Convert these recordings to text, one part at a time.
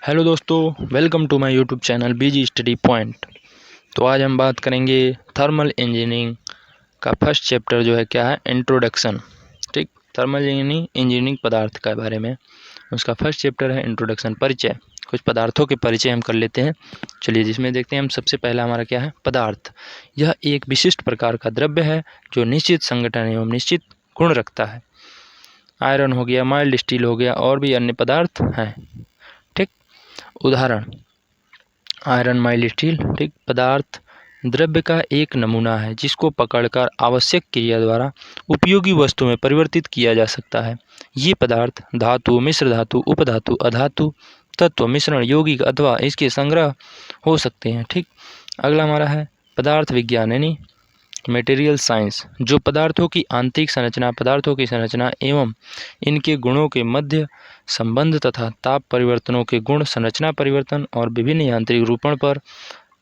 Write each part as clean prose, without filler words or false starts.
Hello दोस्तों, welcome to my YouTube channel BG study point. तो आज हम बात करेंगे थर्मल इंजीनियरिंग का फर्स्ट चैप्टर जो है क्या है, इंट्रोडक्शन। ठीक, थर्मल इंजीनियरिंग पदार्थ के बारे में उसका फर्स्ट चैप्टर है इंट्रोडक्शन, परिचय। कुछ पदार्थों के परिचय हम कर लेते हैं। चलिए जिसमें देखते हैं हम सबसे पहला हमारा क्या है, पदार्थ। यह एक विशिष्ट प्रकार का द्रव्य है जो निश्चित संगठन एवं निश्चित गुण रखता है। आयरन हो गया, माइल्ड स्टील हो गया और भी अन्य पदार्थ हैं। ठीक, उदाहरण आयरन, माइल्ड स्टील। ठीक, पदार्थ द्रव्य का एक नमूना है जिसको पकड़कर आवश्यक क्रिया द्वारा उपयोगी वस्तु में परिवर्तित किया जा सकता है। ये पदार्थ धातु, मिश्र धातु, उपधातु, अधातु, तत्व, मिश्रण, यौगिक अथवा इसके संग्रह हो सकते हैं। ठीक, अगला हमारा है पदार्थ विज्ञान यानी मटेरियल साइंस, जो पदार्थों की आंतरिक संरचना, पदार्थों की संरचना एवं इनके गुणों के मध्य संबंध तथा ताप परिवर्तनों के गुण, संरचना परिवर्तन और विभिन्न यांत्रिक रूपण पर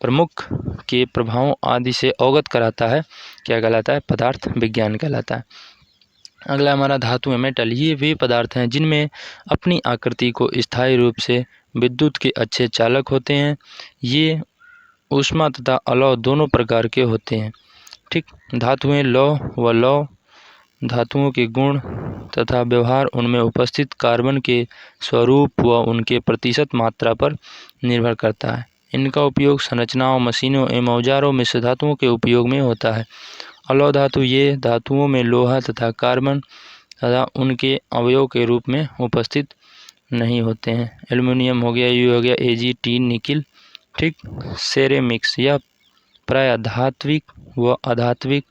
प्रमुख के प्रभावों आदि से अवगत कराता है। क्या कहलाता है? पदार्थ विज्ञान कहलाता है। अगला हमारा धातु है मेटल। ये वे पदार्थ हैं जिनमें अपनी आकृति को स्थायी रूप से विद्युत के अच्छे चालक होते हैं। ये ऊष्मा तथा अलौह दोनों प्रकार के होते हैं। ठीक, धातुएं लौह व लौह धातुओं के गुण तथा व्यवहार उनमें उपस्थित कार्बन के स्वरूप व उनके प्रतिशत मात्रा पर निर्भर करता है। इनका उपयोग संरचनाओं, मशीनों एवं औजारों में मिश्र धातुओं के उपयोग में होता है। अलौह धातु ये धातुओं में लोहा तथा कार्बन तथा उनके अवयव के रूप में उपस्थित नहीं होते हैं। एल्युमिनियम हो गया, यू हो गया, एजी, टीन, निकिल। ठीक, सेरेमिक्स यह प्राय धात्विक व अधात्विक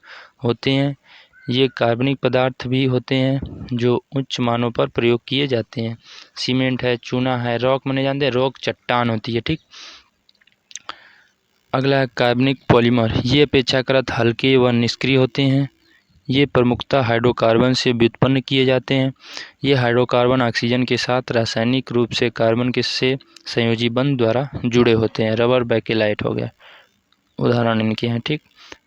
होते हैं। ये कार्बनिक पदार्थ भी होते हैं जो उच्च मानों पर प्रयोग किए जाते हैं। सीमेंट है, चूना है, रॉक माने जानते हैं, रॉक चट्टान होती है। ठीक, अगला है कार्बनिक पॉलीमर। ये अपेक्षाकृत हल्के व निष्क्रिय होते हैं। ये प्रमुखतः हाइड्रोकार्बन से व्युत्पन्न किए जाते हैं। ये हाइड्रोकार्बन ऑक्सीजन के साथ रासायनिक रूप से कार्बन के से संयोजी बंध द्वारा जुड़े होते हैं। रबर, बेकेलाइट हो गया, उदाहरण इनके हैं। ठीक,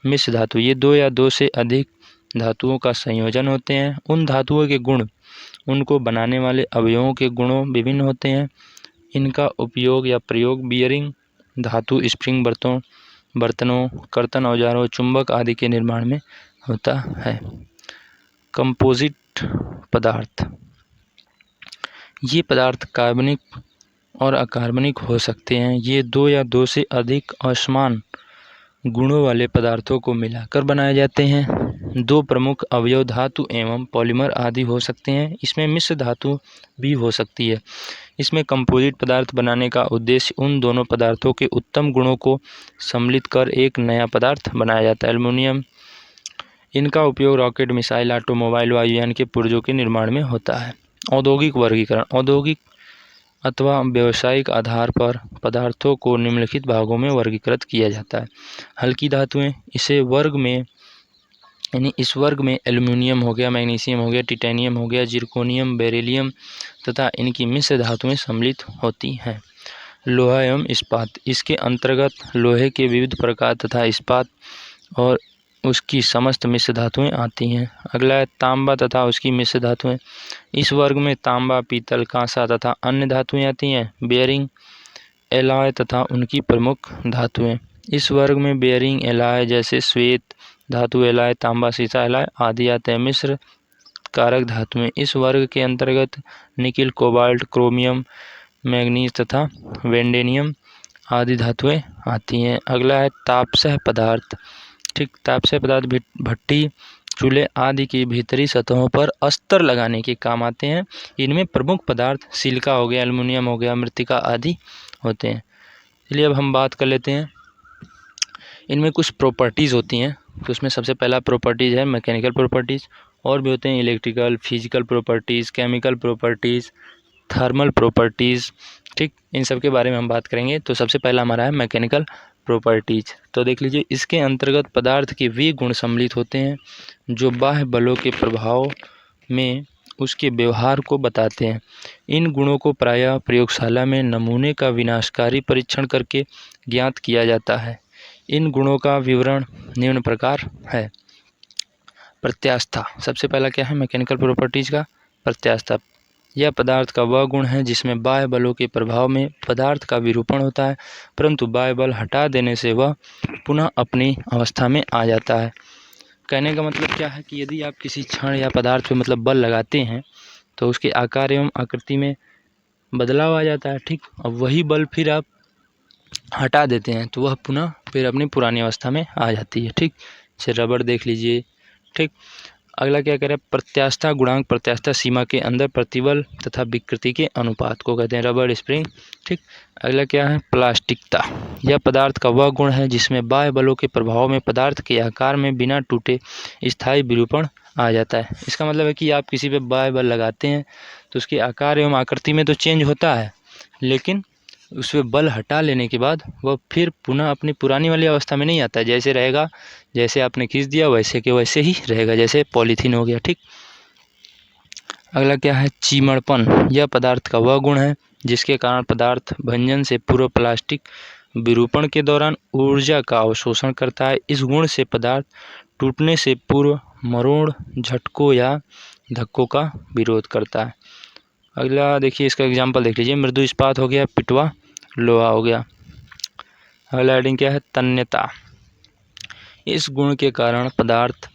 मिश्र धातु ये दो या दो से अधिक धातुओं का संयोजन होते हैं। उन धातुओं के गुण उनको बनाने वाले अवयवों के गुणों विभिन्न होते हैं। इनका उपयोग या प्रयोग बियरिंग धातु, स्प्रिंग बर्तनों, कर्तन औजारों, चुंबक आदि के निर्माण में होता है। कंपोजिट पदार्थ। ये पदार्थ कार्बनिक और अकार्बनिक हो सकते हैं। ये दो या दो से अधिक असमान गुणों वाले पदार्थों को मिलाकर बनाए जाते हैं। दो प्रमुख अवयव धातु एवं पॉलीमर आदि हो सकते हैं। इसमें मिश्र धातु भी हो सकती है। इसमें कंपोजिट पदार्थ बनाने का उद्देश्य उन दोनों पदार्थों के उत्तम गुणों को सम्मिलित कर एक नया पदार्थ बनाया जाता है। एल्युमिनियम, इनका उपयोग रॉकेट, मिसाइल, ऑटोमोबाइल, वायुयान के पुर्जों के निर्माण में होता है। औद्योगिक वर्गीकरण। औद्योगिक अथवा व्यावसायिक आधार पर पदार्थों को निम्नलिखित भागों में वर्गीकृत किया जाता है। हल्की धातुएं, इस वर्ग में एल्युमिनियम हो गया, मैग्नीशियम हो गया, टाइटेनियम हो गया, जिरकोनियम, बेरिलियम तथा इनकी मिश्र धातुएं सम्मिलित होती हैं। लोहा एवं इस्पात, इसके अंतर्गत लोहे के विविध प्रकार तथा इस्पात और उसकी समस्त मिश्र धातुएं आती हैं। अगला है तांबा तथा उसकी मिश्र धातुएं। इस वर्ग में तांबा, पीतल, कांसा तथा अन्य धातुएं आती हैं। बेयरिंग, एलॉय तथा उनकी प्रमुख धातुएं। इस वर्ग में बेयरिंग, एलॉय जैसे श्वेत धातु एलॉय, तांबा, सीसा एलॉय आदि आते हैं। मिश्र कारक धातुएं। इस वर्ग के अंतर्गत निकिल, कोबाल्ट, क्रोमियम, मैग्नीज तथा वेंडेनियम आदि धातुएं आती हैं। अगला है तापसह पदार्थ। ठीक, तापसह पदार्थ भट्टी, चूल्हे आदि की भीतरी सतहों पर अस्तर लगाने के काम आते हैं। इनमें प्रमुख पदार्थ सिलिका हो गया, एल्युमिनियम हो गया, मृत्तिका आदि होते हैं। चलिए अब हम बात कर लेते हैं, इनमें कुछ प्रॉपर्टीज़ होती हैं। तो उसमें सबसे पहला प्रॉपर्टीज़ है मैकेनिकल प्रॉपर्टीज़, और भी होते हैं electrical, physical properties, chemical properties, thermal properties. ठीक, इन सब के बारे में हम बात करेंगे। तो सबसे पहला हमारा है मैकेनिकल प्रॉपर्टीज़। तो देख लीजिए, इसके अंतर्गत पदार्थ के वे गुण सम्मिलित होते हैं जो बाह्य बलों के प्रभाव में उसके व्यवहार को बताते हैं। इन गुणों को प्रायः प्रयोगशाला में नमूने का विनाशकारी परीक्षण करके ज्ञात किया जाता है। इन गुणों का विवरण निम्न प्रकार है। प्रत्यास्था, सबसे पहला क्या है मैकेनिकल प्रॉपर्टीज़ का? प्रत्यास्था, यह पदार्थ का वह गुण है जिसमें बाह्य बलों के प्रभाव में पदार्थ का विरूपण होता है, परंतु बाह्य बल हटा देने से वह पुनः अपनी अवस्था में आ जाता है। कहने का मतलब क्या है कि यदि आप किसी क्षण या पदार्थ पे मतलब बल लगाते हैं तो उसके आकार एवं आकृति में बदलाव आ जाता है। ठीक, अब वही बल फिर आप हटा देते हैं तो वह पुनः फिर अपनी पुरानी अवस्था में आ जाती है। ठीक, जैसे रबड़ देख लीजिए। ठीक, अगला क्या करें, प्रत्यास्थता गुणांक प्रत्यास्थता सीमा के अंदर प्रतिबल तथा विकृति के अनुपात को कहते हैं रबड़ स्प्रिंग। ठीक, अगला क्या है, प्लास्टिकता। यह पदार्थ का वह गुण है जिसमें बाह्य बलों के प्रभाव में पदार्थ के आकार में बिना टूटे स्थायी विरूपण आ जाता है। इसका मतलब है कि आप किसी पे बाह्य बल लगाते हैं तो उसके आकार एवं आकृति में तो चेंज होता है, लेकिन उस पर बल हटा लेने के बाद वह फिर पुनः अपनी पुरानी वाली अवस्था में नहीं आता है। जैसे रहेगा, जैसे आपने खींच दिया वैसे के वैसे ही रहेगा, जैसे पॉलीथीन हो गया। ठीक, अगला क्या है, चीमड़पन। यह पदार्थ का वह गुण है जिसके कारण पदार्थ भंजन से पूर्व प्लास्टिक विरूपण के दौरान ऊर्जा का अवशोषण करता है। इस गुण से पदार्थ टूटने से पूर्व मरोड़, झटकों या धक्कों का विरोध करता है। अगला देखिए, इसका एग्जाम्पल देख लीजिए, मृदु इस्पात हो गया, पिटवा लोहा हो गया। अगला हेडिंग क्या है, तन्यता। इस गुण के कारण पदार्थ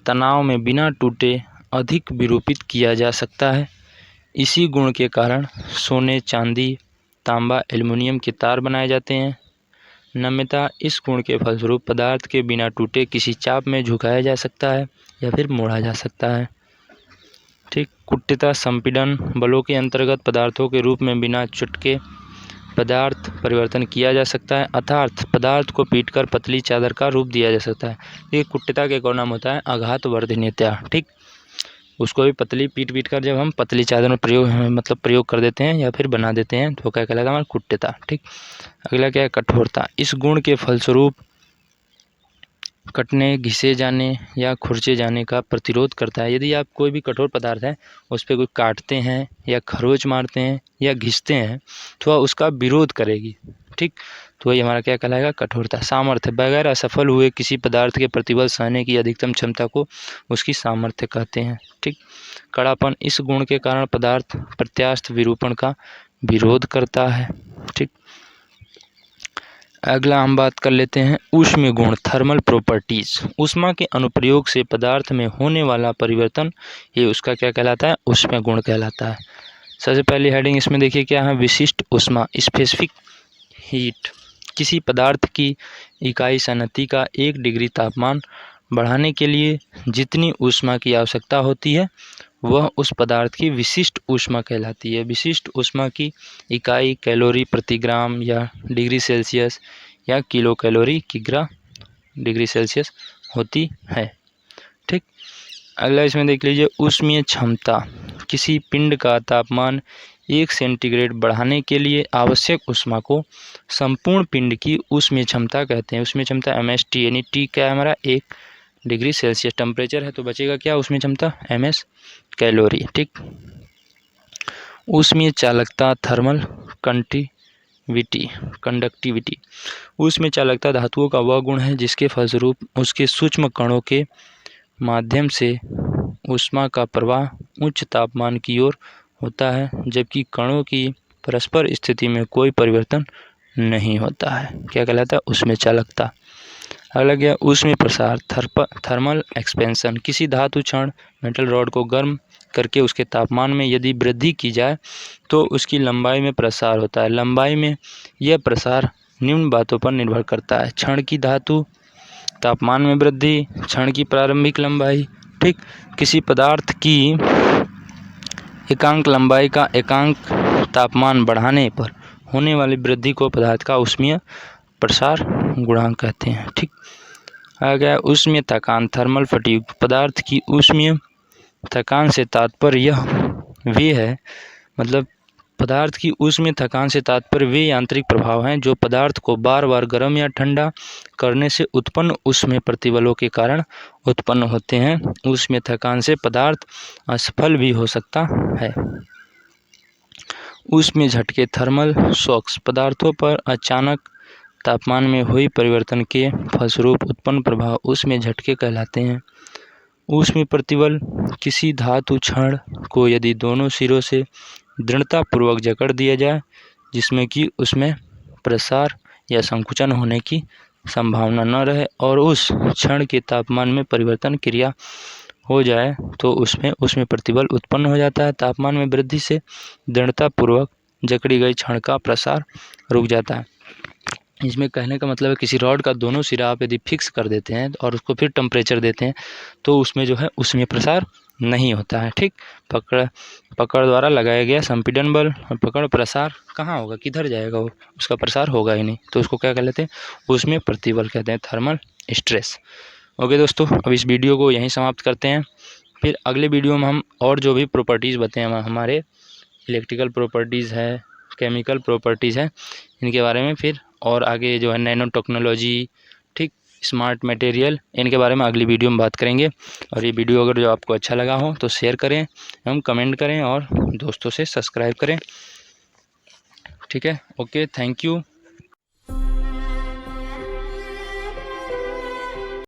तनाव में बिना टूटे अधिक विरूपित किया जा सकता है। इसी गुण के कारण सोने, चांदी, तांबा, एल्युमिनियम के तार बनाए जाते हैं। नम्यता। इस गुण के फलस्वरूप पदार्थ के बिना टूटे किसी चाप में झुकाया जा सकता है या फिर मोड़ा जा सकता है। ठीक, कुट्यता। संपीड़न बलों के अंतर्गत पदार्थों के रूप में बिना चुटके पदार्थ परिवर्तन किया जा सकता है, अर्थात पदार्थ को पीटकर पतली चादर का रूप दिया जा सकता है। ये कुट्यता का एक और नाम होता है आघात वर्धनीयता। ठीक, उसको भी पतली पीट कर जब हम पतली चादर में प्रयोग कर देते हैं या फिर बना देते हैं तो क्या कहलाता है, हमारा कुट्यता। ठीक, अगला क्या है, कठोरता। इस गुण के फलस्वरूप कटने, घिसे जाने या खुरचे जाने का प्रतिरोध करता है। यदि आप कोई भी कठोर पदार्थ है उस पर कोई काटते हैं या खरोच मारते हैं या घिसते हैं तो वह उसका विरोध करेगी। ठीक, तो वही हमारा क्या कहलाएगा, कठोरता। सामर्थ्य। बगैर असफल हुए किसी पदार्थ के प्रतिबल सहने की अधिकतम क्षमता को उसकी सामर्थ्य कहते हैं। ठीक, कड़ापन। इस गुण के कारण पदार्थ प्रत्यास्थ विरूपण का विरोध करता है। ठीक, अगला हम बात कर लेते हैं ऊष्मीय गुण, थर्मल प्रॉपर्टीज। ऊष्मा के अनुप्रयोग से पदार्थ में होने वाला परिवर्तन ये उसका क्या कहलाता है, ऊष्मीय गुण कहलाता है। सबसे पहली हेडिंग इसमें देखिए क्या है, विशिष्ट ऊष्मा, स्पेसिफिक हीट। किसी पदार्थ की इकाई सन्निधि का 1 डिग्री तापमान बढ़ाने के लिए जितनी ऊष्मा की आवश्यकता होती है वह उस पदार्थ की विशिष्ट ऊष्मा कहलाती है। विशिष्ट ऊष्मा की इकाई कैलोरी प्रति ग्राम या डिग्री सेल्सियस या किलो कैलोरी की डिग्री सेल्सियस होती है। ठीक, अगला इसमें देख लीजिए ऊष्मीय क्षमता। किसी पिंड का तापमान 1 सेंटीग्रेड बढ़ाने के लिए आवश्यक ऊष्मा को संपूर्ण पिंड की ऊष्मीय क्षमता कहते हैं। ऊष्मीय क्षमता MST, यानी टी क्या है हमारा, 1 डिग्री सेल्सियस टेम्परेचर है तो बचेगा क्या, ऊष्मीय क्षमता MS कैलोरी। ठीक, ऊष्मीय चालकता, थर्मल कंडक्टिविटी। ऊष्मीय चालकता धातुओं का वह गुण है जिसके फलस्वरूप उसके सूक्ष्म कणों के माध्यम से ऊष्मा का प्रवाह उच्च तापमान की ओर होता है, जबकि कणों की परस्पर स्थिति में कोई परिवर्तन नहीं होता है। क्या कहलाता है, ऊष्मीय चालकता। अगला क्या, ऊष्मीय प्रसार, थर्मल एक्सपेंशन। किसी धातु क्षण मेटल रॉड को गर्म करके उसके तापमान में यदि वृद्धि की जाए तो उसकी लंबाई में प्रसार होता है। लंबाई में यह प्रसार निम्न बातों पर निर्भर करता है, क्षण की धातु, तापमान में वृद्धि, क्षण की प्रारंभिक लंबाई। ठीक, किसी पदार्थ की एकांक लंबाई का एकांक तापमान बढ़ाने पर होने वाली वृद्धि को पदार्थ का ऊष्मीय प्रसार गुणांक कहते हैं। ठीक, आ गया ऊष्मीय थकान, थर्मल फटीग। पदार्थ की ऊष्मीय थकान से तात्पर्य यह वे है, मतलब पदार्थ की ऊष्मीय थकान से तात्पर्य वे यांत्रिक प्रभाव हैं जो पदार्थ को बार बार गर्म या ठंडा करने से उत्पन्न ऊष्मीय प्रतिबलों के कारण उत्पन्न होते हैं। ऊष्मीय थकान से पदार्थ असफल भी हो सकता है। ऊष्मीय झटके, थर्मल शॉक्स। पदार्थों पर अचानक तापमान में हुई परिवर्तन के फलस्वरूप उत्पन्न प्रभाव ऊष्मीय झटके कहलाते हैं। ऊष्मीय प्रतिबल किसी धातु क्षण को यदि दोनों सिरों से दृढ़तापूर्वक जकड़ दिया जाए जिसमें कि उसमें प्रसार या संकुचन होने की संभावना न रहे और उस क्षण के तापमान में परिवर्तन क्रिया हो जाए तो उसमें प्रतिबल उत्पन्न हो जाता है। तापमान में वृद्धि से दृढ़तापूर्वक जकड़ी गई क्षण का प्रसार रुक जाता है। इसमें कहने का मतलब है किसी रॉड का दोनों सिरा आप यदि फिक्स कर देते हैं और उसको फिर टेम्परेचर देते हैं तो उसमें जो है उसमें प्रसार नहीं होता है। ठीक, पकड़ द्वारा लगाया गया संपीड़न बल और पकड़ प्रसार कहाँ होगा, किधर जाएगा, वो उसका प्रसार होगा ही नहीं, तो उसको क्या कह लेते हैं, उसमें प्रतिबल कहते हैं, थर्मल स्ट्रेस। ओके दोस्तों, अब इस वीडियो को यहीं समाप्त करते हैं। फिर अगले वीडियो में हम और जो भी प्रॉपर्टीज़ बताएं हमारे इलेक्ट्रिकल प्रॉपर्टीज़ है, केमिकल प्रॉपर्टीज़ है, इनके बारे में फिर और आगे जो है नैनो टेक्नोलॉजी, ठीक, स्मार्ट मटेरियल, इनके बारे में अगली वीडियो में बात करेंगे। और ये वीडियो अगर जो आपको अच्छा लगा हो तो शेयर करें, हम कमेंट करें और दोस्तों से सब्सक्राइब करें। ठीक है, ओके, थैंक यू।